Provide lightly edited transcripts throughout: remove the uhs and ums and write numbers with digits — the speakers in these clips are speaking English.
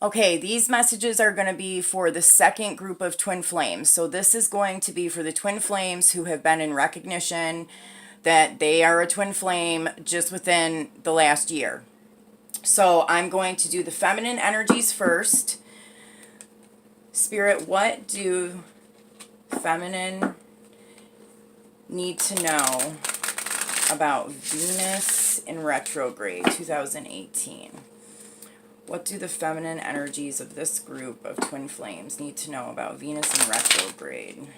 Okay, these messages are going to be for the second group of twin flames. So this is going to be for the twin flames who have been in recognition that they are a twin flame just within the last year. So I'm going to do the feminine energies first. Spirit, what do feminine need to know about Venus in retrograde 2018? What do the feminine energies of this group of twin flames need to know about Venus in retrograde?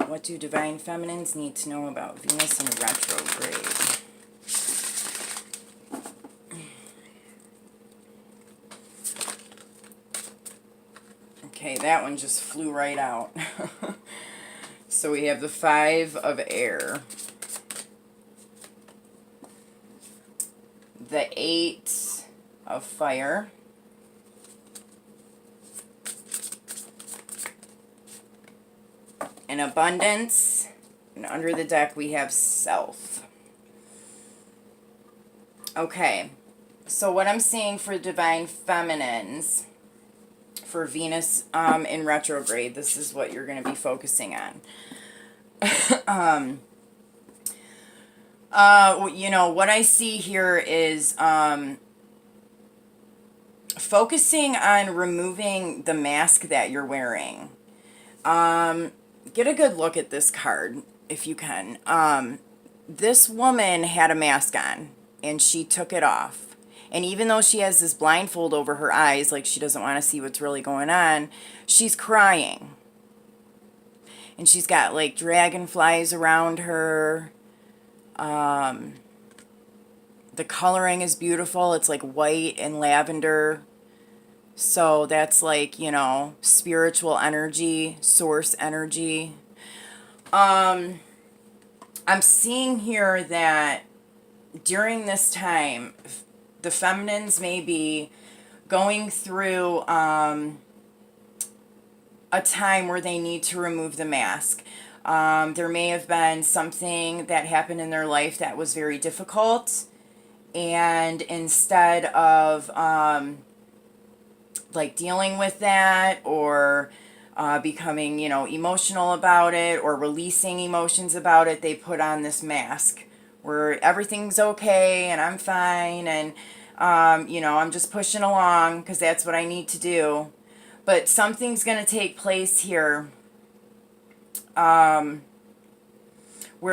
What do divine feminines need to know about Venus in retrograde? Okay, that one just flew right out. So we have the 5 of air, the 8 of fire, and abundance, and under the deck we have self. Okay, so what I'm seeing for divine feminines for Venus in retrograde, this is what you're going to be focusing on. You know, what I see here is focusing on removing the mask that you're wearing. Get a good look at this card if you can. This woman had a mask on and she took it off. And even though she has this blindfold over her eyes, like she doesn't want to see what's really going on, she's crying. And she's got like dragonflies around her. The coloring is beautiful. It's like white and lavender. So that's like, you know, spiritual energy, source energy. I'm seeing here that during this time, the feminines may be going through a time where they need to remove the mask. There may have been something that happened in their life that was very difficult, and instead of like dealing with that or becoming, you know, emotional about it or releasing emotions about it, they put on this mask where everything's okay and I'm fine and, you know, I'm just pushing along because that's what I need to do. But something's going to take place here where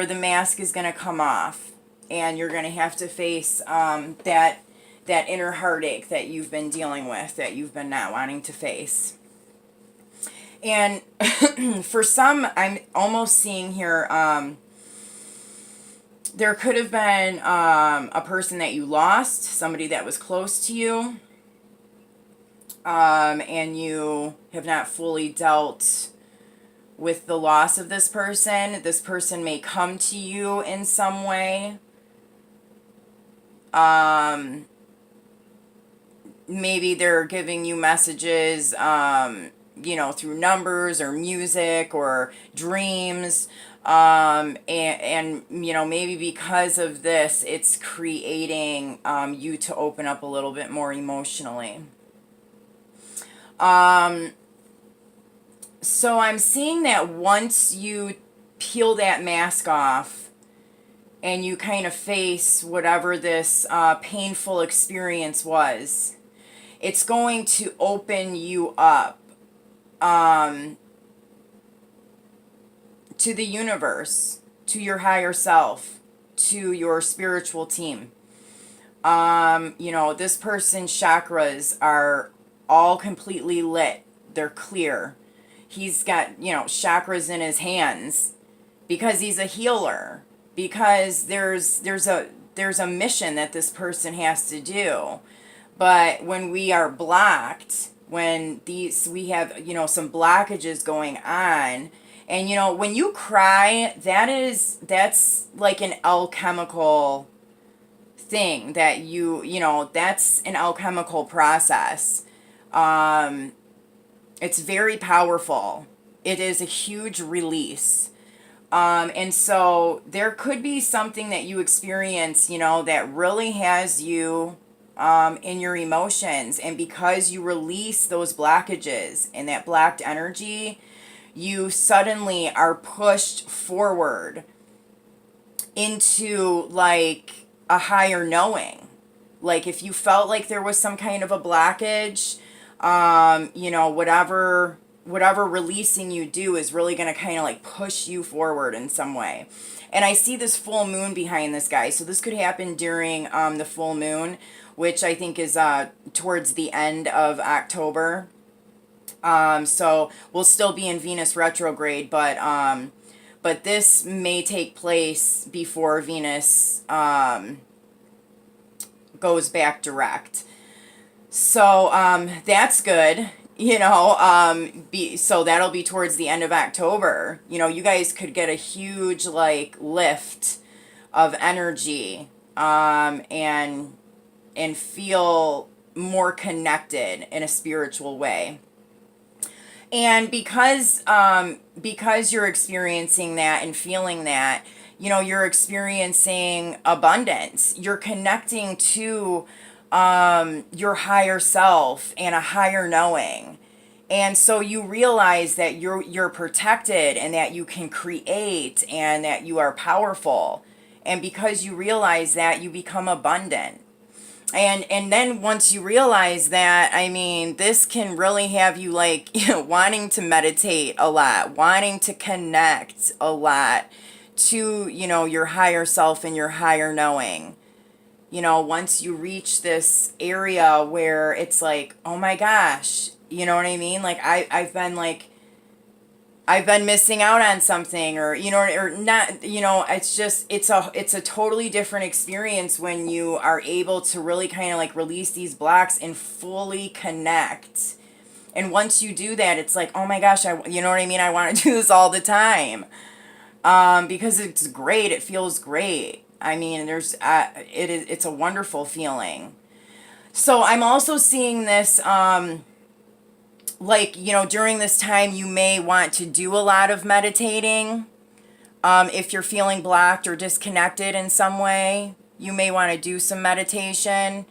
the mask is going to come off and you're going to have to face that inner heartache that you've been dealing with, that you've been not wanting to face. And for some, I'm almost seeing here, there could have been a person that you lost, somebody that was close to you, and you have not fully dealt with the loss of this person. This person may come to you in some way. Maybe they're giving you messages, you know, through numbers or music or dreams. And you know, maybe because of this, it's creating you to open up a little bit more emotionally. So I'm seeing that once you peel that mask off and you kind of face whatever this painful experience was, it's going to open you up to the universe, to your higher self, to your spiritual team. You know, this person's chakras are all completely lit. They're clear. He's got, you know, chakras in his hands because he's a healer, because there's a mission that this person has to do. But when we are blocked, when we have, you know, some blockages going on, and, you know, when you cry, that's like an alchemical thing that you know, that's an alchemical process. It's very powerful. It is a huge release. And so there could be something that you experience, you know, that really has you in your emotions. And because you release those blockages and that blocked energy, you suddenly are pushed forward into like a higher knowing. Like if you felt like there was some kind of a blockage, you know, whatever releasing you do is really going to kind of like push you forward in some way. And I see this full moon behind this guy. So this could happen during the full moon, which I think is towards the end of October. So we'll still be in Venus retrograde, but this may take place before Venus goes back direct. So that's good. You know, so that'll be towards the end of October. You know, you guys could get a huge like lift of energy, and feel more connected in a spiritual way. And because you're experiencing that and feeling that, you know, you're experiencing abundance. You're connecting to your higher self and a higher knowing. And so you realize that you're protected and that you can create and that you are powerful. And because you realize that, you become abundant. And then once you realize that, I mean, this can really have you like, you know, wanting to meditate a lot, wanting to connect a lot to, you know, your higher self and your higher knowing. You know, once you reach this area where it's like, oh my gosh, you know what I mean? Like I've been missing out on something, or you know, or not, you know, it's just it's a totally different experience when you are able to really kind of like release these blocks and fully connect. And once you do that, it's like, oh my gosh, you know what I mean? I want to do this all the time. Because it's great. It feels great. I mean, it's a wonderful feeling. So I'm also seeing this, like, you know, during this time, you may want to do a lot of meditating. If you're feeling blocked or disconnected in some way, you may want to do some meditation.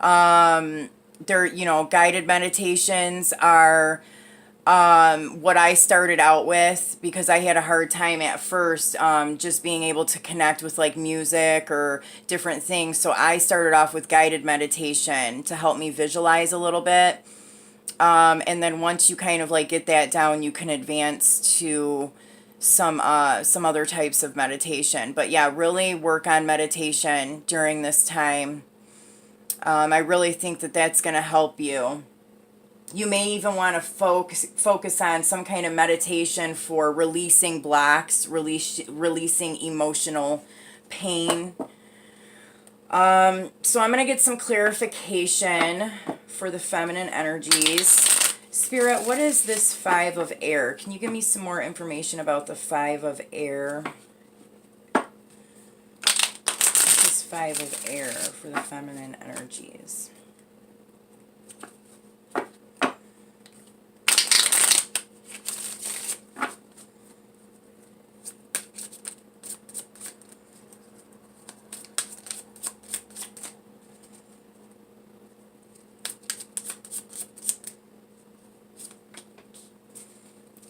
You know, guided meditations are what I started out with, because I had a hard time at first just being able to connect with like music or different things. So I started off with guided meditation to help me visualize a little bit. And then once you kind of like get that down, you can advance to some other types of meditation. But yeah, really work on meditation during this time. I really think that that's going to help you. You may even want to focus on some kind of meditation for releasing blocks, releasing emotional pain. So I'm going to get some clarification for the feminine energies. Spirit, what is this 5 of air? Can you give me some more information about the 5 of air? What's this 5 of air for the feminine energies?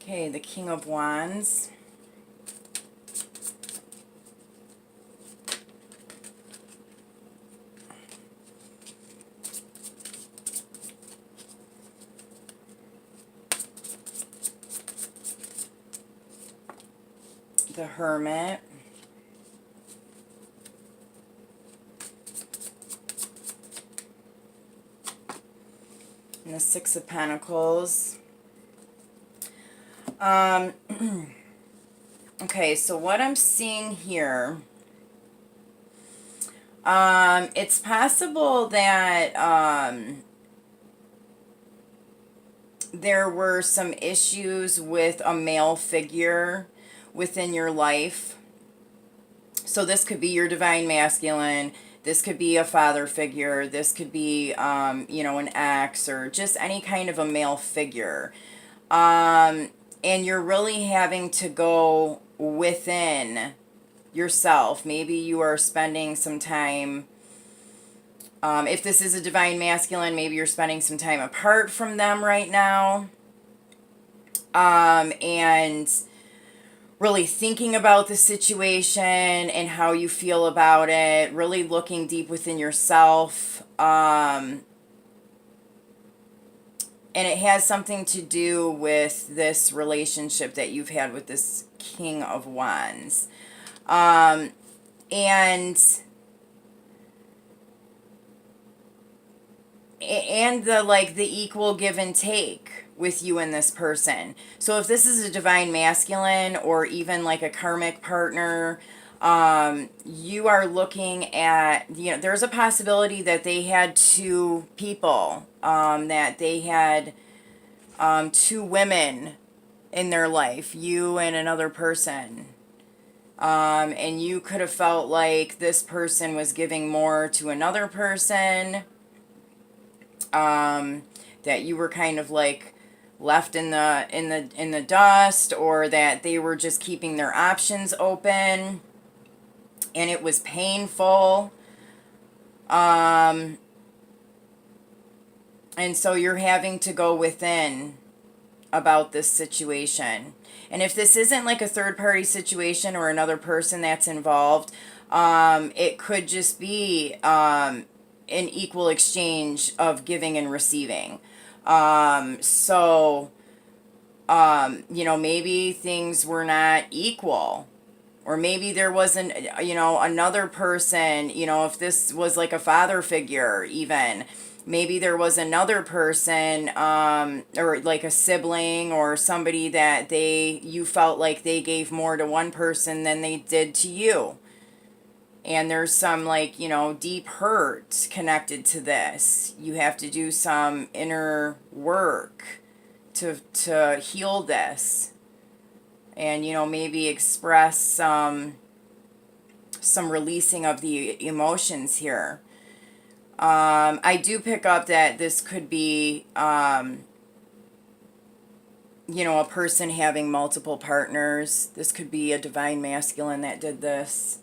Okay, the King of Wands. The Hermit. And the Six of Pentacles. Okay, so what I'm seeing here, it's possible that there were some issues with a male figure within your life. So this could be your divine masculine, this could be a father figure, this could be, you know, an ex, or just any kind of a male figure. And you're really having to go within yourself. Maybe you are spending some time, if this is a divine masculine, maybe you're spending some time apart from them right now. And really thinking about the situation and how you feel about it, really looking deep within yourself. And it has something to do with this relationship that you've had with this King of Wands. And the equal give and take with you and this person. So if this is a divine masculine or even like a karmic partner, you are looking at, there's a possibility that they had two people, that they had two women in their life, you and another person. And you could have felt like this person was giving more to another person, that you were kind of like left in the dust, or that they were just keeping their options open and it was painful. And so you're having to go within about this situation. And if this isn't like a third party situation or another person that's involved, it could just be an equal exchange of giving and receiving. Maybe things were not equal. Or maybe there wasn't, another person, if this was like a father figure even, maybe there was another person, or like a sibling or somebody that you felt like they gave more to one person than they did to you. And there's some deep hurt connected to this. You have to do some inner work to heal this. And, maybe express some releasing of the emotions here. I do pick up that this could be, a person having multiple partners. This could be a divine masculine that did this.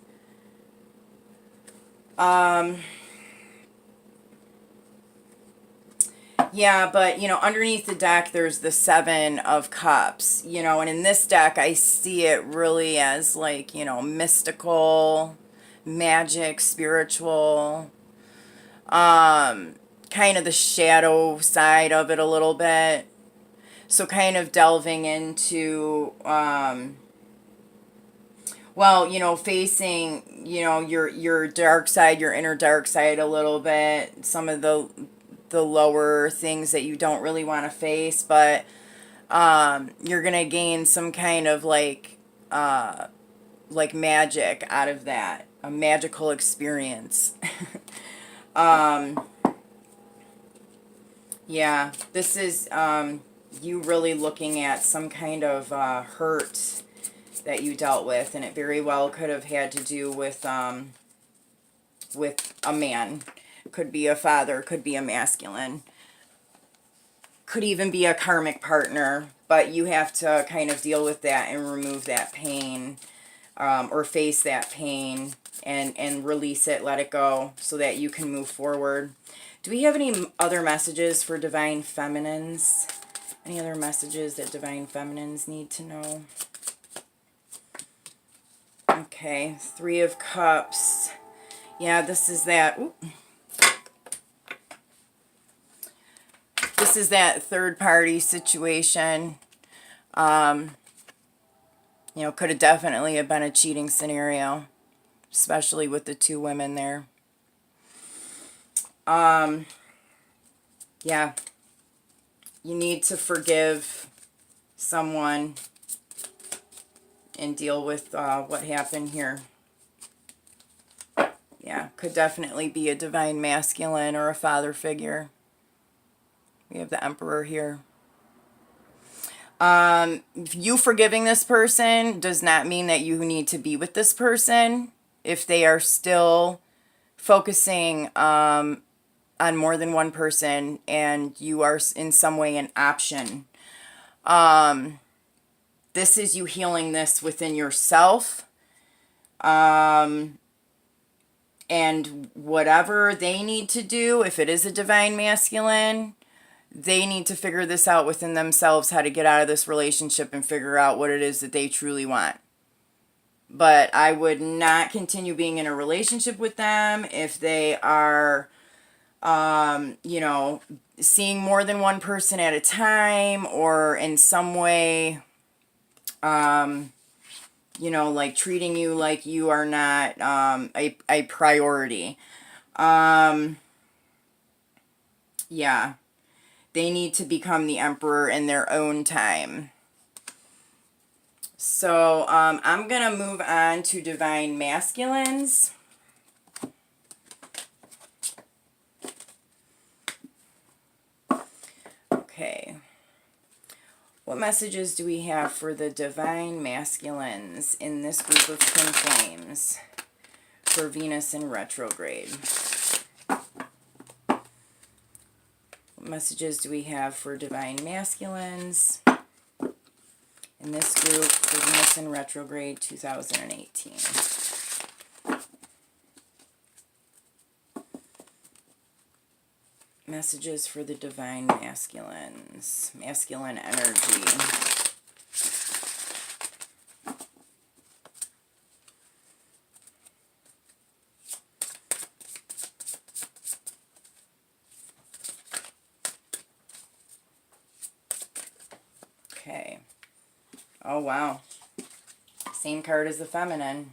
Yeah, but, underneath the deck, there's the Seven of Cups, and in this deck, I see it really as, mystical, magic, spiritual, kind of the shadow side of it a little bit. So kind of delving into, facing, your dark side, your inner dark side a little bit, some of the lower things that you don't really want to face, but you're gonna gain some kind of like magic out of that, a magical experience. Yeah, this is you really looking at some kind of hurt that you dealt with, and it very well could have had to do with a man. Could be a father, could be a masculine, could even be a karmic partner, but you have to kind of deal with that and remove that pain, or face that pain and release it, let it go, so that you can move forward. Do we have any other messages for divine feminines? Any other messages that divine feminines need to know? Okay, Three of Cups. Yeah, this is that. Ooh. This is that third party situation. Could have definitely have been a cheating scenario, especially with the two women there. Yeah. You need to forgive someone and deal with what happened here. Yeah, could definitely be a divine masculine or a father figure. We have the Emperor here. You forgiving this person does not mean that you need to be with this person if they are still focusing on more than one person and you are in some way an option. this is you healing this within yourself. And whatever they need to do, if it is a divine masculine, they need to figure this out within themselves, how to get out of this relationship and figure out what it is that they truly want. But I would not continue being in a relationship with them if they are, you know, seeing more than one person at a time, or in some way, you know, like treating you like you are not a priority. Yeah. They need to become the emperor in their own time. So I'm going to move on to divine masculines. Okay. What messages do we have for the divine masculines in this group of twin flames for Venus in retrograde? What messages do we have for divine masculines in this group for Venus in retrograde 2018? Messages for the divine masculines, masculine energy. Okay. Oh, wow. Same card as the feminine.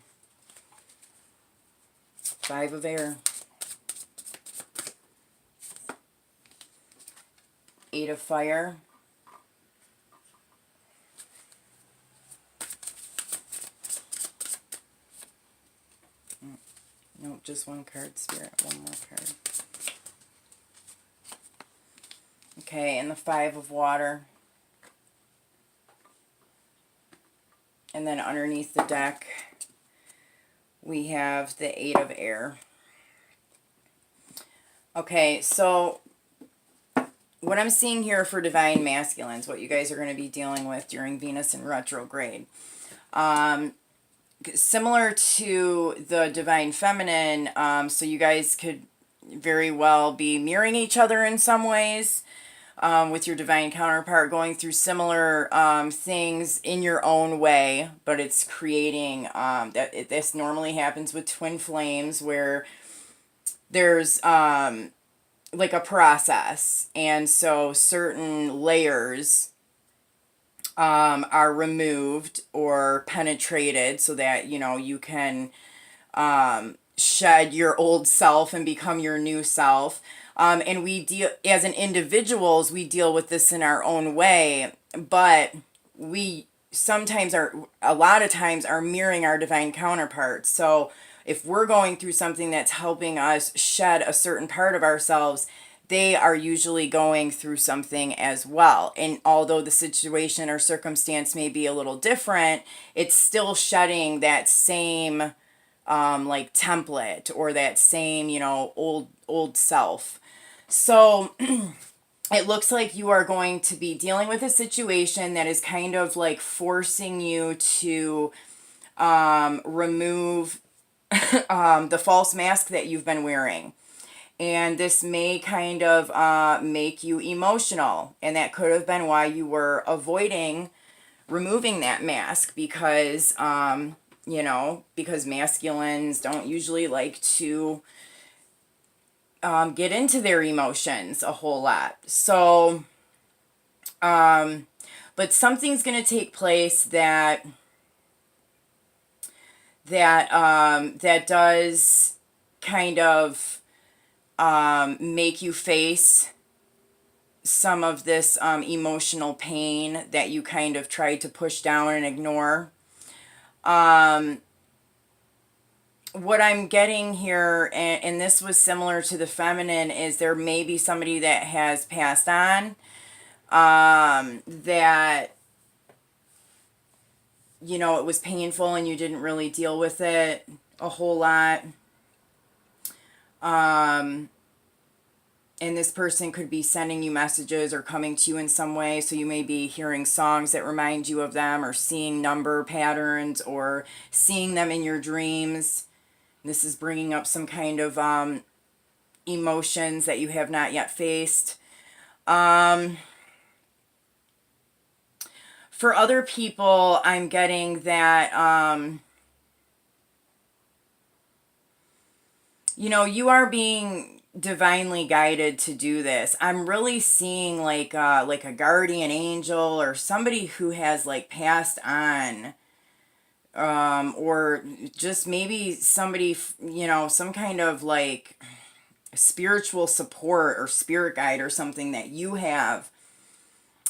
5 of air. 8 of fire. Nope, just one card, Spirit. One more card. Okay, and the 5 of water. And then underneath the deck, we have the 8 of air. Okay, so what I'm seeing here for divine masculines, what you guys are going to be dealing with during Venus in retrograde. Similar to the divine feminine, so you guys could very well be mirroring each other in some ways. With your divine counterpart, going through similar things in your own way, but it's creating this normally happens with twin flames, where there's like a process, and so certain layers are removed or penetrated so that, you know, you can shed your old self and become your new self. And we deal, as an individuals, we deal with this in our own way, but we sometimes a lot of times are mirroring our divine counterparts. So if we're going through something that's helping us shed a certain part of ourselves, they are usually going through something as well. And although the situation or circumstance may be a little different, it's still shedding that same like template, or that same, you know, old self. So it looks like you are going to be dealing with a situation that is kind of like forcing you to remove the false mask that you've been wearing. And this may kind of make you emotional. And that could have been why you were avoiding removing that mask, because, you know, because masculines don't usually like to get into their emotions a whole lot. So, but something's going to take place that does kind of make you face some of this emotional pain that you kind of tried to push down and ignore. What I'm getting here, and this was similar to the feminine, is there may be somebody that has passed on, that, you know, it was painful and you didn't really deal with it a whole lot. And And this person could be sending you messages or coming to you in some way. So you may be hearing songs that remind you of them, or seeing number patterns, or seeing them in your dreams. This is bringing up some kind of emotions that you have not yet faced. For other people, I'm getting that, you are being divinely guided to do this. I'm really seeing like a guardian angel, or somebody who has like passed on, or just maybe somebody, some kind of like spiritual support or spirit guide or something that you have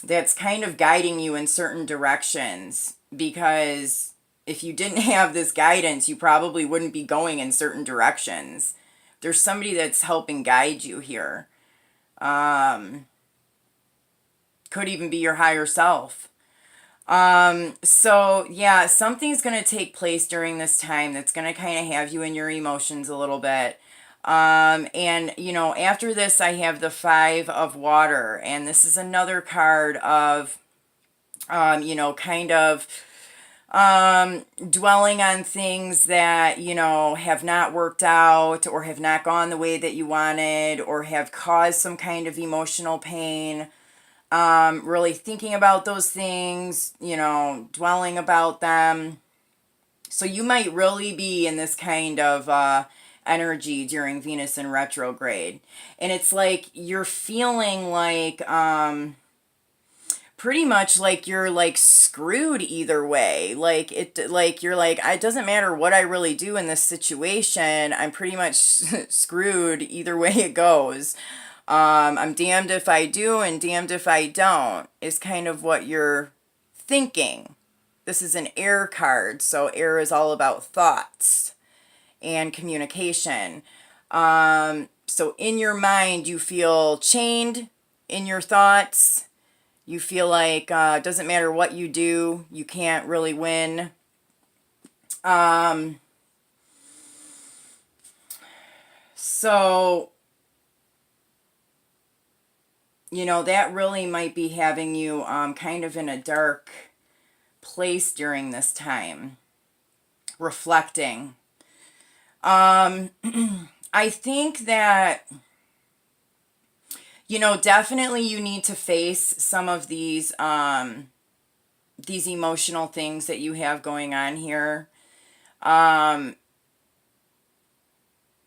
that's kind of guiding you in certain directions. Because if you didn't have this guidance, you probably wouldn't be going in certain directions. There's somebody that's helping guide you here. Could even be your higher self. So yeah, something's going to take place during this time that's going to kind of have you in your emotions a little bit. And after this, I have the 5 of water, and this is another card of, kind of, dwelling on things that, have not worked out, or have not gone the way that you wanted, or have caused some kind of emotional pain. Really thinking about those things, dwelling about them. So you might really be in this kind of, energy during Venus in retrograde. And it's like you're feeling like, pretty much like you're like screwed either way. Like you're like, it doesn't matter what I really do in this situation, I'm pretty much screwed either way it goes. I'm damned if I do and damned if I don't, is kind of what you're thinking. This is an air card, so air is all about thoughts and communication. So in your mind, you feel chained in your thoughts. You feel like it doesn't matter what you do, you can't really win. So, that really might be having you kind of in a dark place during this time, reflecting. I think that, definitely you need to face some of these emotional things that you have going on here. And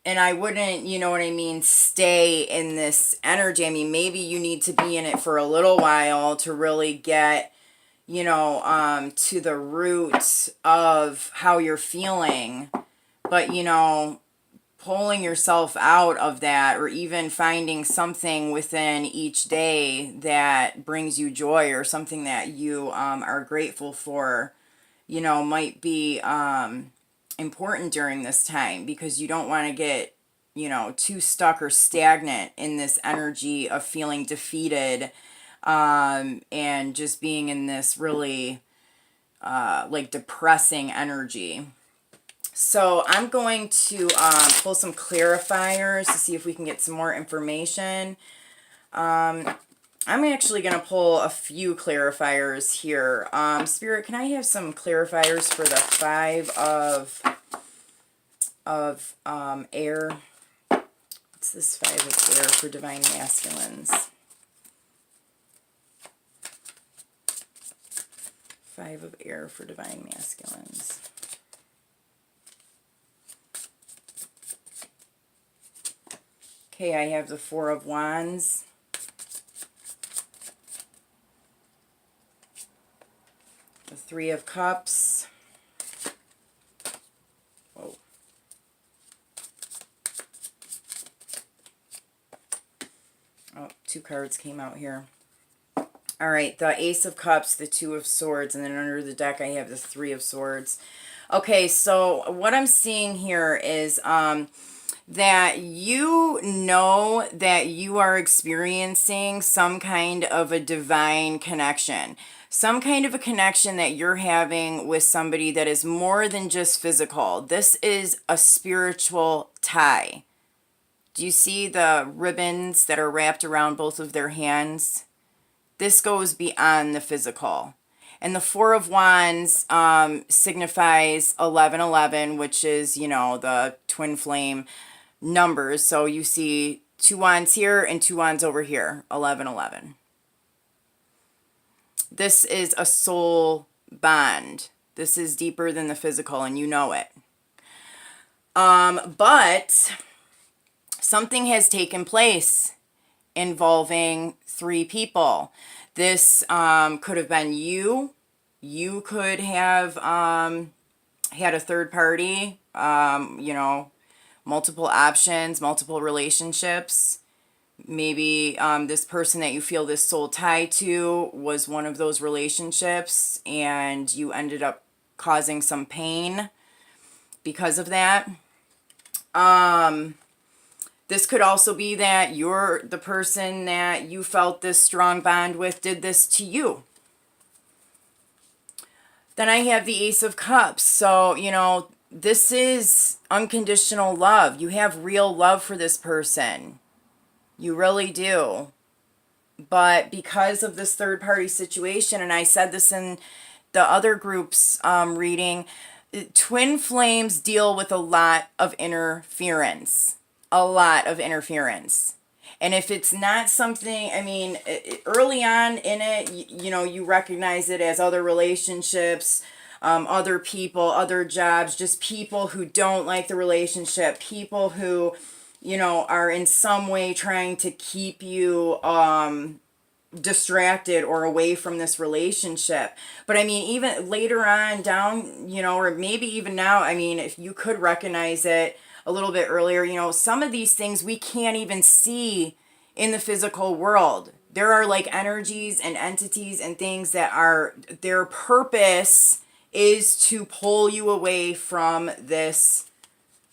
I wouldn't, stay in this energy. I mean, maybe you need to be in it for a little while to really get, to the root of how you're feeling. But, pulling yourself out of that, or even finding something within each day that brings you joy, or something that you are grateful for, might be important during this time, because you don't want to get, too stuck or stagnant in this energy of feeling defeated, and just being in this really like depressing energy. So I'm going to pull some clarifiers to see if we can get some more information. I'm actually going to pull a few clarifiers here. Spirit, can I have some clarifiers for the 5 of air? What's this 5 of air for divine masculines? 5 of air for divine masculines. Okay, I have the 4 of wands. The 3 of cups. Whoa. Oh, 2 cards came out here. All right, the Ace of Cups, the 2 of Swords, and then under the deck I have the 3 of Swords. Okay, so what I'm seeing here is that you know that you are experiencing some kind of a divine connection. Some kind of a connection that you're having with somebody that is more than just physical. This is a spiritual tie Do you see the ribbons that are wrapped around both of their hands? This goes beyond the physical. And the Four of Wands signifies 1111, which is, the twin flame numbers. So you see 2 wands here and 2 wands over here, 1111. This is a soul bond. This is deeper than the physical, and you know it. But something has taken place involving 3 people. This could have been you. You could have had a third party, multiple options, multiple relationships. Maybe this person that you feel this soul tie to was one of those relationships, and you ended up causing some pain because of that. This could also be that the person that you felt this strong bond with did this to you. Then I have the Ace of Cups. So, this is unconditional love. You have real love for this person. You really do. But because of this third party situation, and I said this in the other group's reading, twin flames deal with a lot of interference. A lot of interference. And if it's not something, early on in it, you recognize it as other relationships, other people, other jobs, just people who don't like the relationship, people who, are in some way trying to keep you distracted or away from this relationship. But even later on down, or maybe even now, if you could recognize it a little bit earlier, some of these things we can't even see in the physical world. There are like energies and entities and things that their purpose is to pull you away from this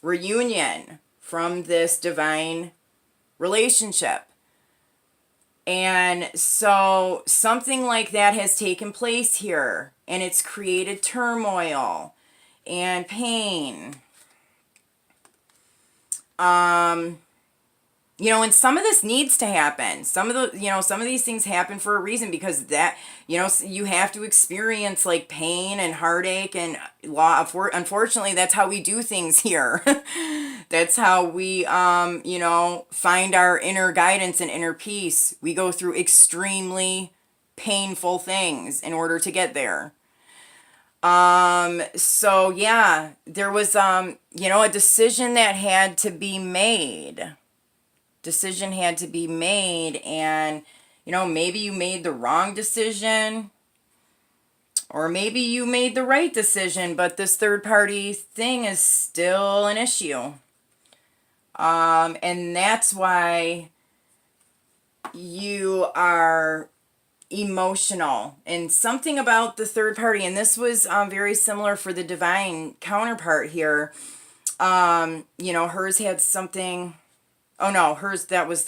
reunion, from this divine relationship. And so something like that has taken place here, and it's created turmoil and pain. And some of this needs to happen. Some of these things happen for a reason, because that, you have to experience like pain and heartache and unfortunately, that's how we do things here. That's how we, find our inner guidance and inner peace. We go through extremely painful things in order to get there. So yeah, there was, a decision that had to be made. Decision had to be made, and, maybe you made the wrong decision, or maybe you made the right decision, but this third party thing is still an issue. And that's why you are emotional, and something about the third party, and this was very similar for the divine counterpart here. Hers had something. Oh no, hers, that was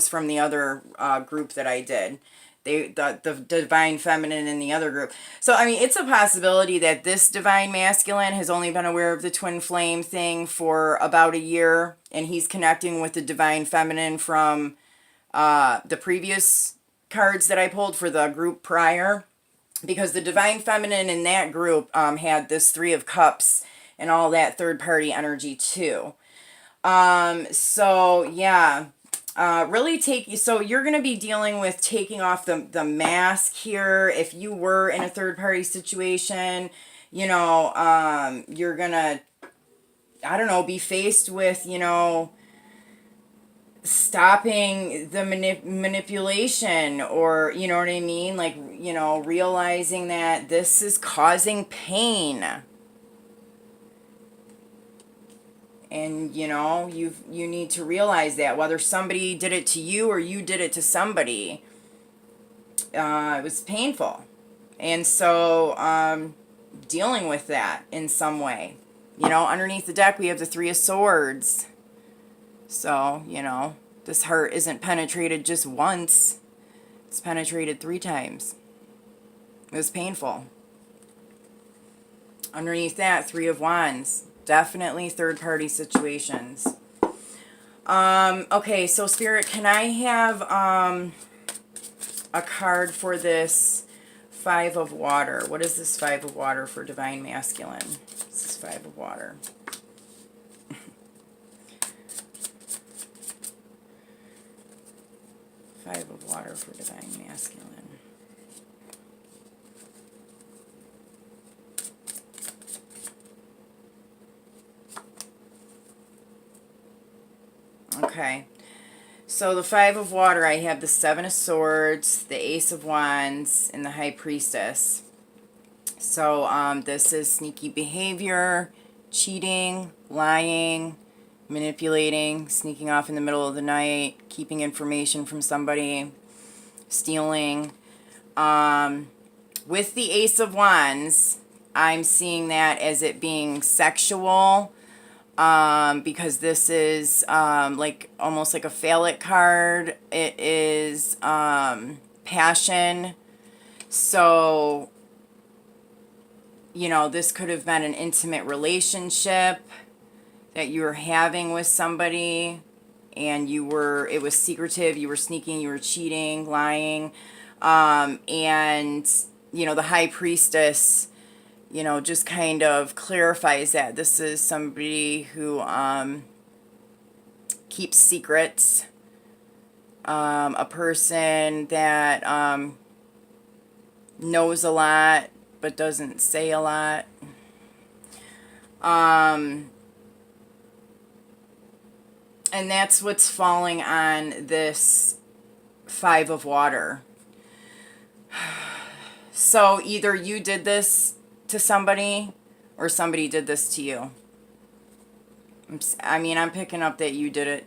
from the other group that I did. The divine feminine in the other group. So it's a possibility that this divine masculine has only been aware of the twin flame thing for about a year, and he's connecting with the divine feminine from the previous cards that I pulled for the group prior, because the divine feminine in that group had this 3 of Cups and all that third party energy too. So yeah, so you're going to be dealing with taking off the mask here. If you were in a third party situation, you're going to, be faced with, stopping the manipulation, or, you know what I mean? Like, realizing that this is causing pain. And, you need to realize that whether somebody did it to you or you did it to somebody, it was painful. And so, dealing with that in some way. Underneath the deck, we have the 3 of Swords. So, this heart isn't penetrated just once. It's penetrated 3 times. It was painful. Underneath that, 3 of Wands. Definitely third-party situations. Okay, so Spirit, can I have a card for this Five of Water? What is this Five of Water for Divine Masculine? This is Five of Water. Five of Water for Divine Masculine. Okay. So the Five of Water, I have the Seven of Swords, the Ace of Wands, and the High Priestess. So this is sneaky behavior, cheating, lying, manipulating, sneaking off in the middle of the night, keeping information from somebody, stealing. With the Ace of Wands, I'm seeing that as it being sexual, because this is like almost like a phallic card. It is passion. So, you know, this could have been an intimate relationship that you were having with somebody, and it was secretive, you were sneaking, you were cheating, lying, and, you know, the High Priestess, you know, just kind of clarifies that this is somebody who keeps secrets, a person that knows a lot but doesn't say a lot. And that's what's falling on this Five of Water. So either you did this to somebody or somebody did this to you. I mean, I'm picking up that you did it.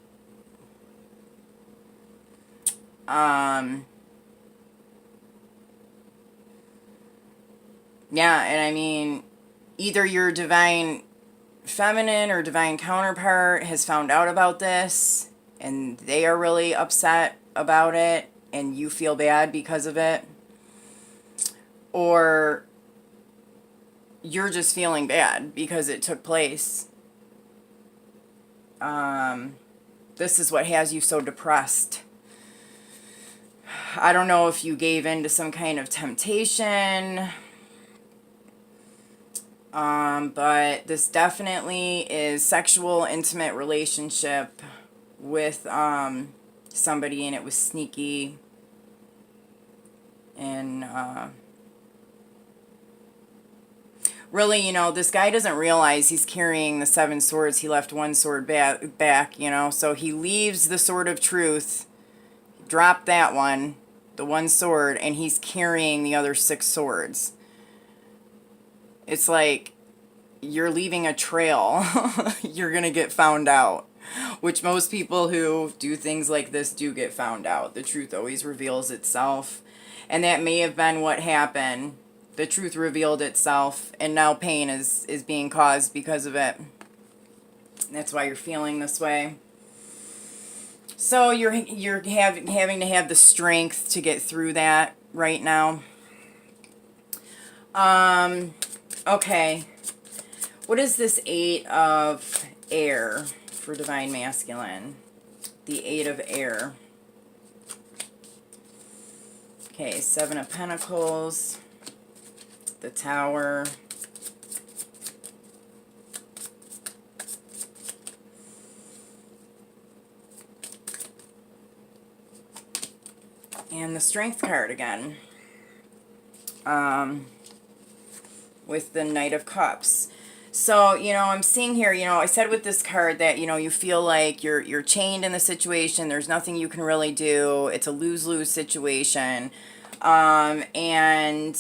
Yeah, and I mean, either your divine feminine or divine counterpart has found out about this and they are really upset about it and you feel bad because of it, or you're just feeling bad because it took place. This is what has you so depressed. I don't know if you gave in to some kind of temptation, but this definitely is sexual, intimate relationship with somebody, and it was sneaky. And really, you know, this guy doesn't realize he's carrying the Seven Swords. He left one sword back, you know, so he leaves the Sword of Truth, dropped that one, the one sword, and he's carrying the other 6 swords. It's like you're leaving a trail. You're going to get found out, which most people who do things like this do get found out. The truth always reveals itself, and that may have been what happened. The truth revealed itself, and now pain is being caused because of it. That's why you're feeling this way. So you're having to have the strength to get through that right now. Okay. What is this Eight of Air for Divine Masculine? The Eight of Air. Okay, Seven of Pentacles. The Tower. And the Strength card again. With the Knight of Cups. So, you know, I'm seeing here, you know, I said with this card that, you know, you feel like you're chained in the situation. There's nothing you can really do. It's a lose-lose situation. And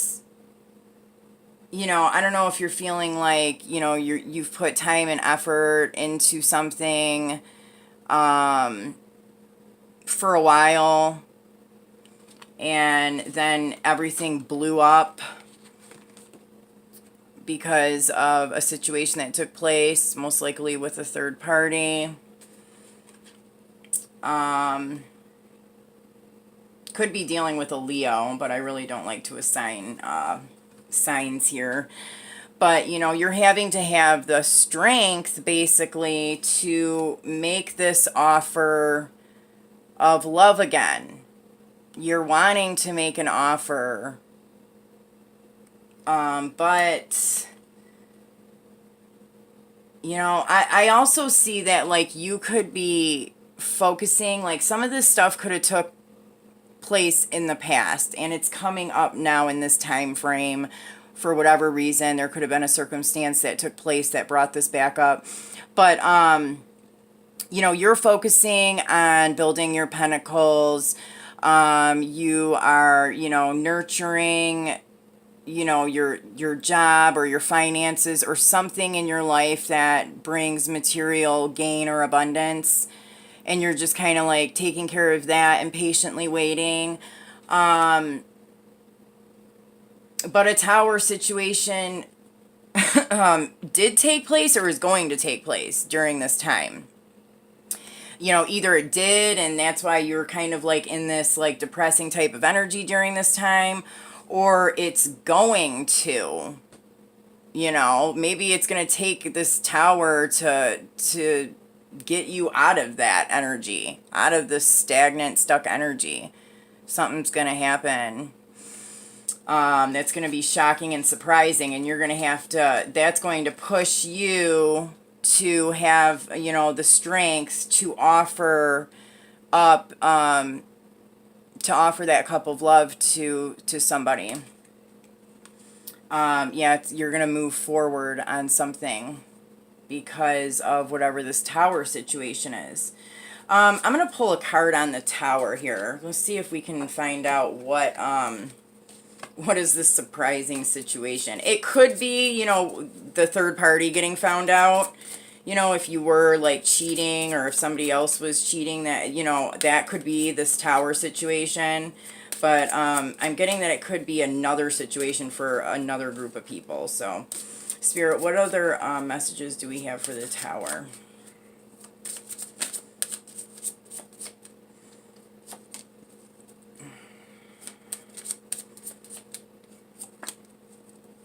you know, I don't know if you're feeling like, you know, you've put time and effort into something for a while, and then everything blew up because of a situation that took place, most likely with a third party. Could be dealing with a Leo, but I really don't like to assign signs here. But, you know, you're having to have the strength, basically, to make this offer of love again. You're wanting to make an offer, but, you know, I also see that, like, you could be focusing, like, some of this stuff could have took place in the past, and it's coming up now in this time frame for whatever reason. There could have been a circumstance that took place that brought this back up. But, you know, you're focusing on building your pentacles. You are, you know, nurturing, you know, your job or your finances or something in your life that brings material gain or abundance, and you're just kind of like taking care of that and patiently waiting. But a tower situation did take place or is going to take place during this time. You know, either it did, and that's why you're kind of like in this like depressing type of energy during this time, or it's going to, you know, maybe it's going to take this tower to get you out of that energy, out of this stagnant, stuck energy. Something's going to happen that's going to be shocking and surprising, and you're going to have to, that's going to push you to have, you know, the strength to offer up, to offer that cup of love to somebody. Yeah, you're going to move forward on something because of whatever this tower situation is. I'm going to pull a card on the tower here. Let's see if we can find out what is this surprising situation. It could be, you know, the third party getting found out. You know, if you were like cheating or if somebody else was cheating, that, you know, that could be this tower situation. But I'm getting that it could be another situation for another group of people. So, Spirit, what other messages do we have for the tower?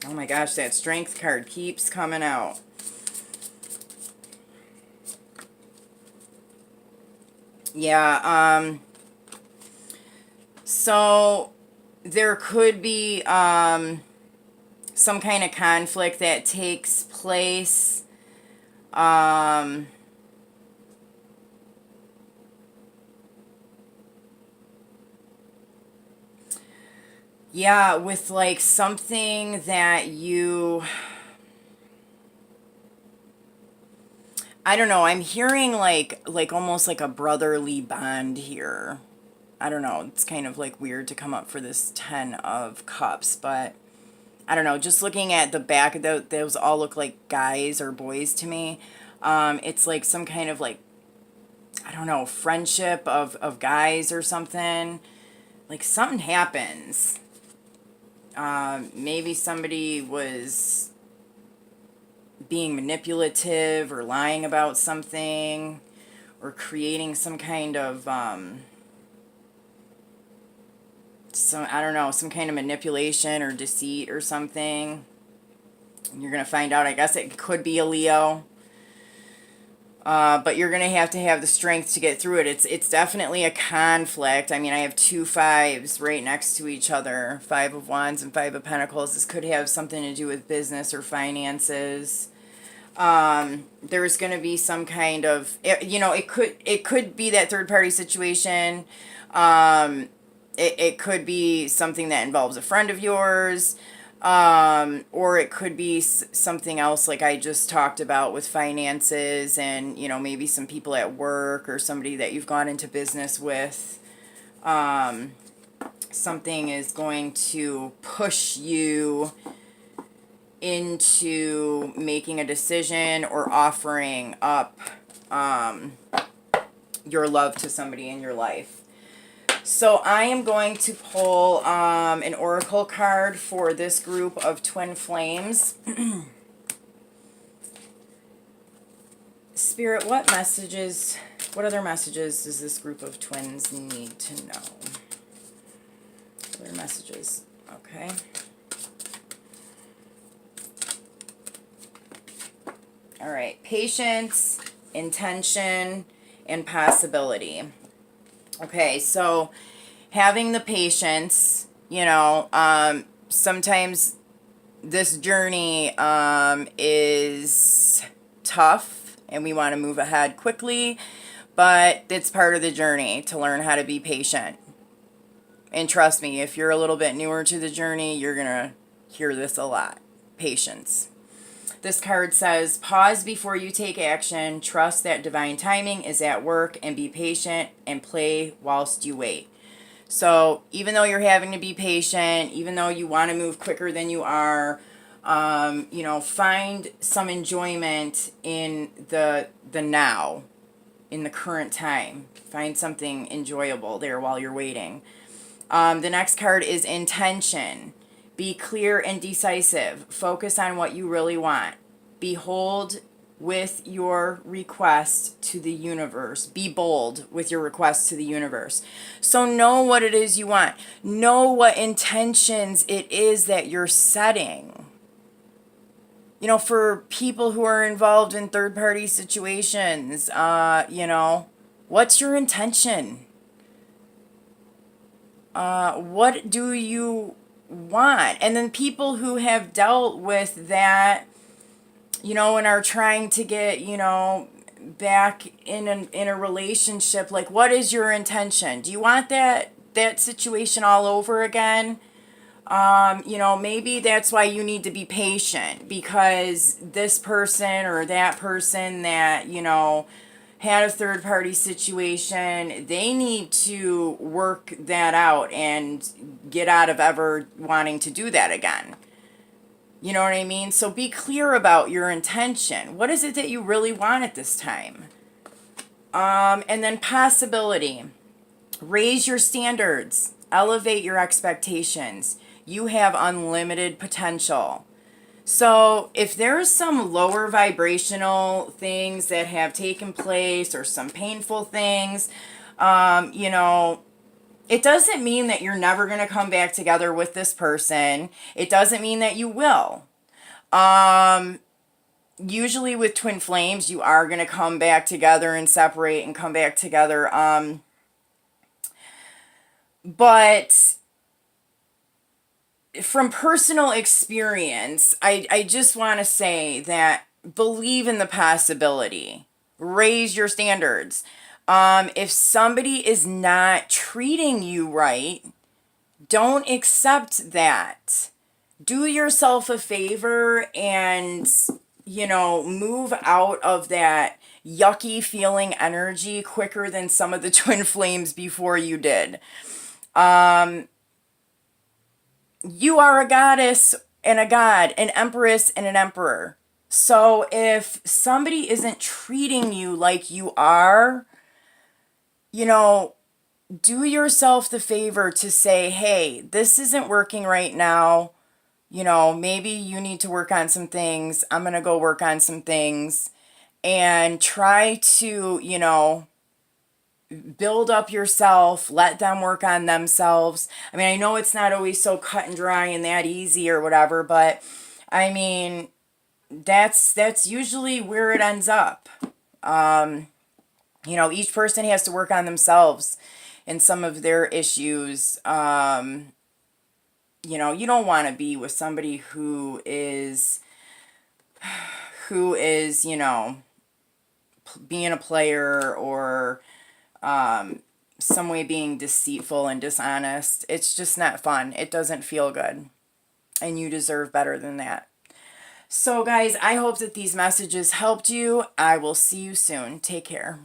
Oh my gosh, that strength card keeps coming out. Yeah, so there could be some kind of conflict that takes place. Yeah, with like something that you, I don't know, I'm hearing like almost like a brotherly bond here. I don't know, it's kind of like weird to come up for this 10 of Cups, but I don't know, just looking at the back of those all look like guys or boys to me. It's like some kind of like, I don't know, friendship of guys or something. Like something happens. Maybe somebody was being manipulative or lying about something or creating some kind of, I don't know, some kind of manipulation or deceit or something. And you're going to find out, I guess it could be a Leo. But you're going to have the strength to get through it. It's definitely a conflict. I mean, I have 2 5s right next to each other. 5 of Wands and 5 of Pentacles. This could have something to do with business or finances. There's going to be some kind of, you know, it could be that third party situation. It could be something that involves a friend of yours. Or it could be something else like I just talked about with finances and, you know, maybe some people at work or somebody that you've gone into business with. Something is going to push you into making a decision or offering up your love to somebody in your life. So I am going to pull an oracle card for this group of twin flames. Spirit, what other messages does this group of twins need to know? Other messages, okay. All right. Patience, intention, and possibility. Okay, so having the patience, sometimes this journey is tough and we want to move ahead quickly, but it's part of the journey to learn how to be patient. And trust me, if you're a little bit newer to the journey, you're going to hear this a lot. Patience. This card says, pause before you take action, trust that divine timing is at work, and be patient and play whilst you wait. So even though you're having to be patient, even though you want to move quicker than you are, find some enjoyment in the now, in the current time. Find something enjoyable there while you're waiting. The next card is intention. Be clear and decisive. Focus on what you really want. Be bold with your request to the universe. Be bold with your request to the universe. So know what it is you want. Know what intentions it is that you're setting. For people who are involved in third-party situations, what's your intention? What do you want? And then people who have dealt with that, and are trying to get, back in a relationship, like, what is your intention? Do you want that situation all over again? Maybe that's why you need to be patient, because this person or that person that, had a third party situation, they need to work that out and get out of ever wanting to do that again. You know what I mean? So be clear about your intention. What is it that you really want at this time? And then possibility. Raise your standards. Elevate your expectations. You have unlimited potential. So if there's some lower vibrational things that have taken place or some painful things, it doesn't mean that you're never going to come back together with this person. It doesn't mean that you will. Usually with twin flames, you are going to come back together and separate and come back together. But from personal experience, I just want to say that believe in the possibility. Raise your standards. If somebody is not treating you right, don't accept that. Do yourself a favor and, move out of that yucky feeling energy quicker than some of the twin flames before you did. You are a goddess and a god, an empress and an emperor. So if somebody isn't treating you like you are, do yourself the favor to say, hey, this isn't working right now. Maybe you need to work on some things. I'm going to go work on some things and try to, build up yourself, let them work on themselves. I mean, I know it's not always so cut and dry and that easy or whatever, but I mean, that's usually where it ends up. Each person has to work on themselves and some of their issues. You don't want to be with somebody who is, being a player or some way being deceitful and dishonest. It's just not fun. It doesn't feel good. And you deserve better than that. So guys, I hope that these messages helped you. I will see you soon. Take care.